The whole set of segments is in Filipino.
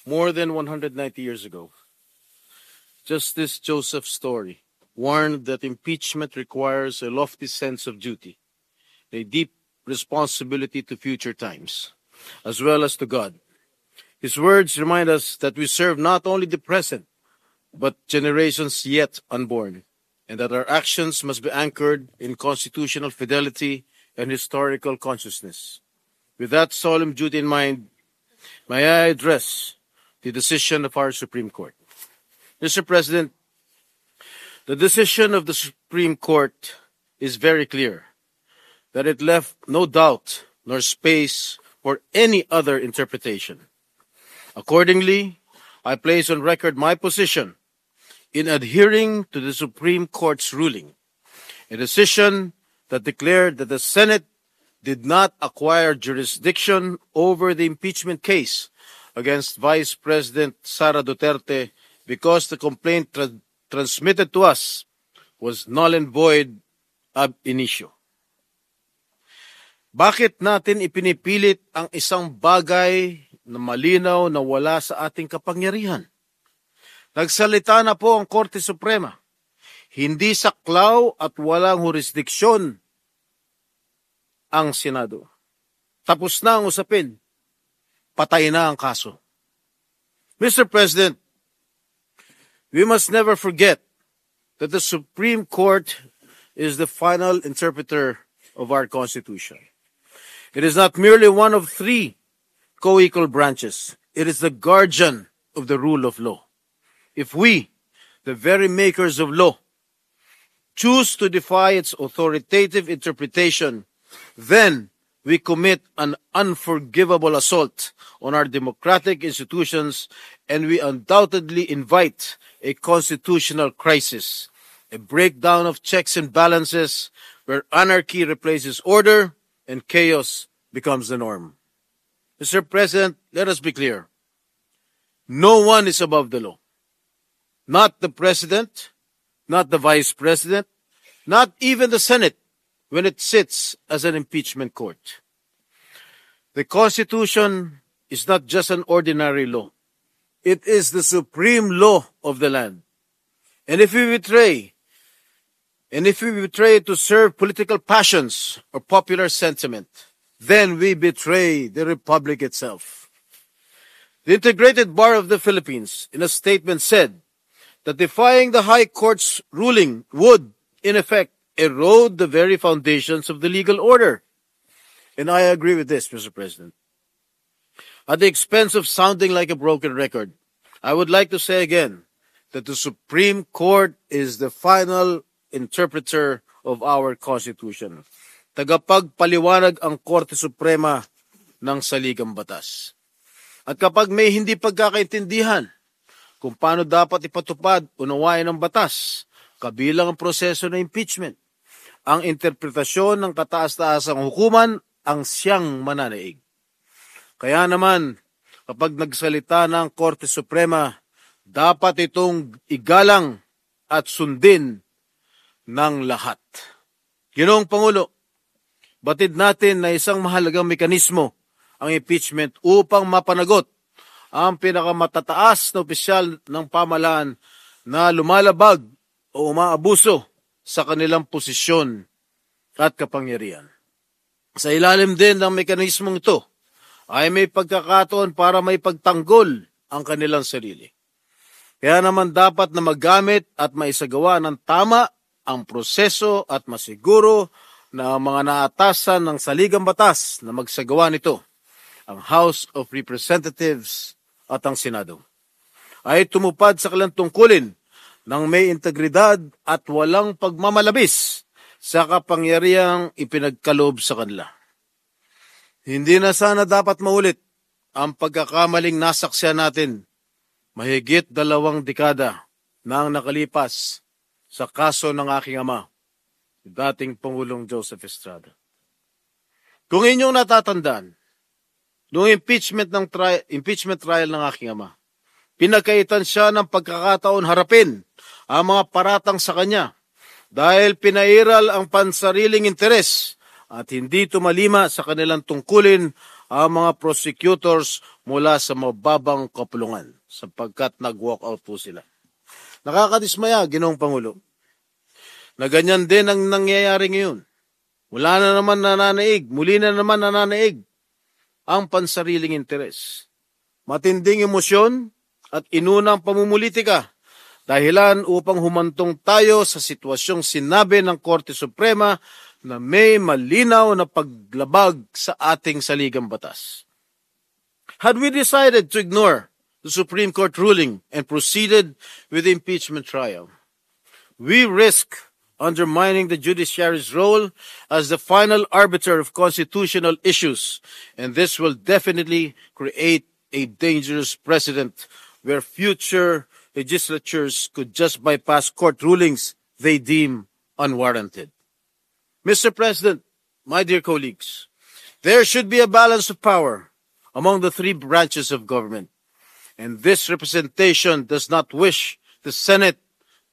More than 190 years ago, Justice Joseph Story warned that impeachment requires a lofty sense of duty, a deep responsibility to future times, as well as to God. His words remind us that we serve not only the present, but generations yet unborn, and that our actions must be anchored in constitutional fidelity and historical consciousness. With that solemn duty in mind, may I address the decision of our Supreme Court. Mr. President, the decision of the Supreme Court is very clear, that it left no doubt nor space for any other interpretation. Accordingly, I place on record my position in adhering to the Supreme Court's ruling, a decision that declared that the Senate did not acquire jurisdiction over the impeachment case against Vice President Sara Duterte because the complaint transmitted to us was null and void ab initio. Bakit natin ipinipilit ang isang bagay na malinaw na wala sa ating kapangyarihan? Nagsalita na po ang Korte Suprema. Hindi saklaw at walang jurisdiksyon ang Senado. Tapos na ang usapin. Patay na ang kaso. Mr. President, we must never forget that the Supreme Court is the final interpreter of our Constitution. It is not merely one of three co-equal branches. It is the guardian of the rule of law. If we, the very makers of law, choose to defy its authoritative interpretation, then we commit an unforgivable assault on our democratic institutions, and we undoubtedly invite a constitutional crisis, a breakdown of checks and balances where anarchy replaces order and chaos becomes the norm. Mr. President, let us be clear. No one is above the law. Not the President, not the Vice President, not even the Senate when it sits as an impeachment court. The Constitution is not just an ordinary law. It is the supreme law of the land. And if we betray it to serve political passions or popular sentiment, then we betray the Republic itself. The Integrated Bar of the Philippines, in a statement, said that defying the High Court's ruling would, in effect, erode the very foundations of the legal order. And I agree with this, Mr. President. At the expense of sounding like a broken record, I would like to say again that the Supreme Court is the final interpreter of our Constitution. Tagapagpaliwanag ang Korte Suprema ng saligang batas. At kapag may hindi pagkakaintindihan kung paano dapat ipatupad, unawain ang batas, kabilang ang proseso ng impeachment, ang interpretasyon ng kataas-taasang hukuman ang siyang mananaig. Kaya naman, kapag nagsalita ng Korte Suprema, dapat itong igalang at sundin ng lahat. Ginoong Pangulo, batid natin na isang mahalagang mekanismo ang impeachment upang mapanagot ang pinakamatataas na opisyal ng pamahalaan na lumalabag o umaabuso sa kanilang posisyon at kapangyarihan. Sa ilalim din ng mekanismong ito ay may pagkakataon para may pagtanggol ang kanilang sarili. Kaya naman dapat na magamit at maisagawa ng tama ang proseso at masiguro na mga naatasan ng saligang batas na magsagawa nito, ang House of Representatives at ang Senado, ay tumupad sa kanilang tungkulin ng may integridad at walang pagmamalabis sa kapangyarihang ipinagkaloob sa kanila. Hindi na sana dapat maulit ang pagkakamaling nasaksihan natin mahigit 2 dekada na ang nakalipas sa kaso ng aking ama, dating Pangulong Joseph Estrada. Kung inyong natatandaan, noong impeachment trial ng aking ama, pinagkaitan siya ng pagkakataon harapin ang mga paratang sa kanya dahil pinairal ang pansariling interes at hindi tumalima sa kanilang tungkulin ang mga prosecutors mula sa mababang kapulungan sapagkat nag-walk out po sila. Nakakadismaya, Ginoong Pangulo, na ganyan din ang nangyayari ngayon. Muli na naman nananaig ang pansariling interes. Matinding emosyon at inunang pamumulitika dahilan upang humantong tayo sa sitwasyong sinabi ng Korte Suprema na may malinaw na paglabag sa ating saligang batas. Had we decided to ignore the Supreme Court ruling and proceeded with the impeachment trial, we risk undermining the judiciary's role as the final arbiter of constitutional issues, and this will definitely create a dangerous precedent where future legislatures could just bypass court rulings they deem unwarranted. Mr. President, my dear colleagues, there should be a balance of power among the three branches of government, and this representation does not wish the Senate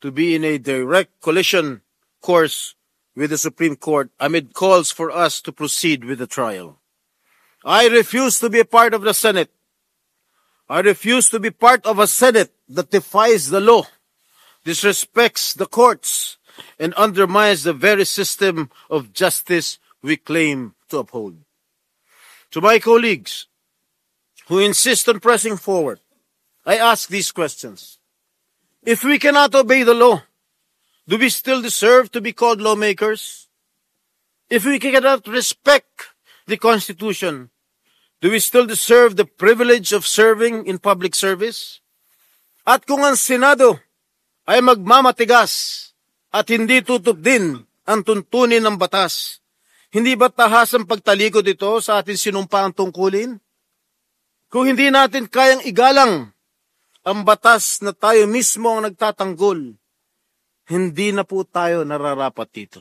to be in a direct collision course with the Supreme Court amid calls for us to proceed with the trial. I refuse to be a part of the Senate. I refuse to be part of a Senate that defies the law, disrespects the courts, and undermines the very system of justice we claim to uphold. To my colleagues who insist on pressing forward, I ask these questions. If we cannot obey the law, do we still deserve to be called lawmakers? If we cannot respect the Constitution, do we still deserve the privilege of serving in public service? At kung ang Senado ay magmamatigas at hindi tutup din ang tuntunin ng batas, hindi ba tahas ang pagtalikod ito sa ating sinumpaang tungkulin? Kung hindi natin kayang igalang ang batas na tayo mismo ang nagtatanggol, hindi na po tayo nararapat dito.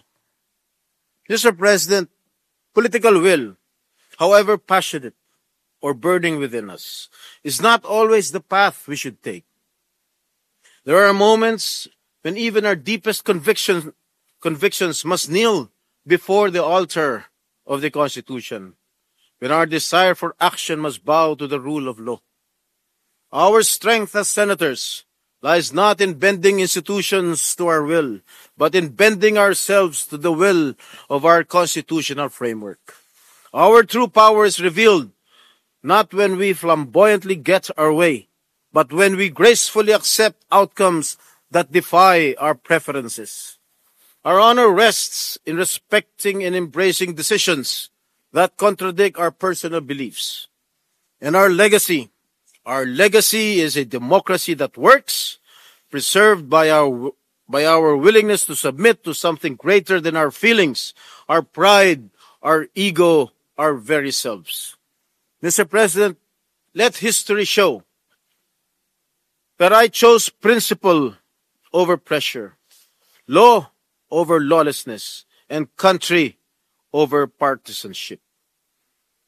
Mr. President, political will, however passionate or burning within us, is not always the path we should take. There are moments when even our deepest convictions must kneel before the altar of the Constitution, when our desire for action must bow to the rule of law. Our strength as senators lies not in bending institutions to our will, but in bending ourselves to the will of our constitutional framework. Our true power is revealed not when we flamboyantly get our way, but when we gracefully accept outcomes that defy our preferences. Our honor rests in respecting and embracing decisions that contradict our personal beliefs. And our legacy is a democracy that works, preserved by our willingness to submit to something greater than our feelings, our pride, our ego, our very selves. Mr. President, let history show that I chose principle over pressure, law over lawlessness, and country over partisanship.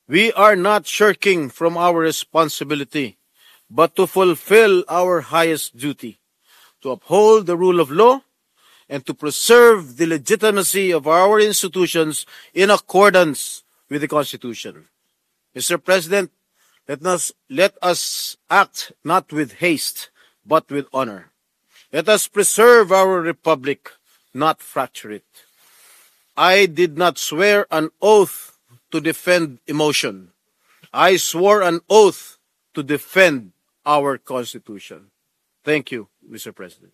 We are not shirking from our responsibility, but to fulfill our highest duty, to uphold the rule of law, and to preserve the legitimacy of our institutions in accordance with the Constitution. Mr. President, let us act not with haste, but with honor. Let us preserve our republic, not fracture it. I did not swear an oath to defend emotion. I swore an oath to defend our Constitution. Thank you, Mr. President.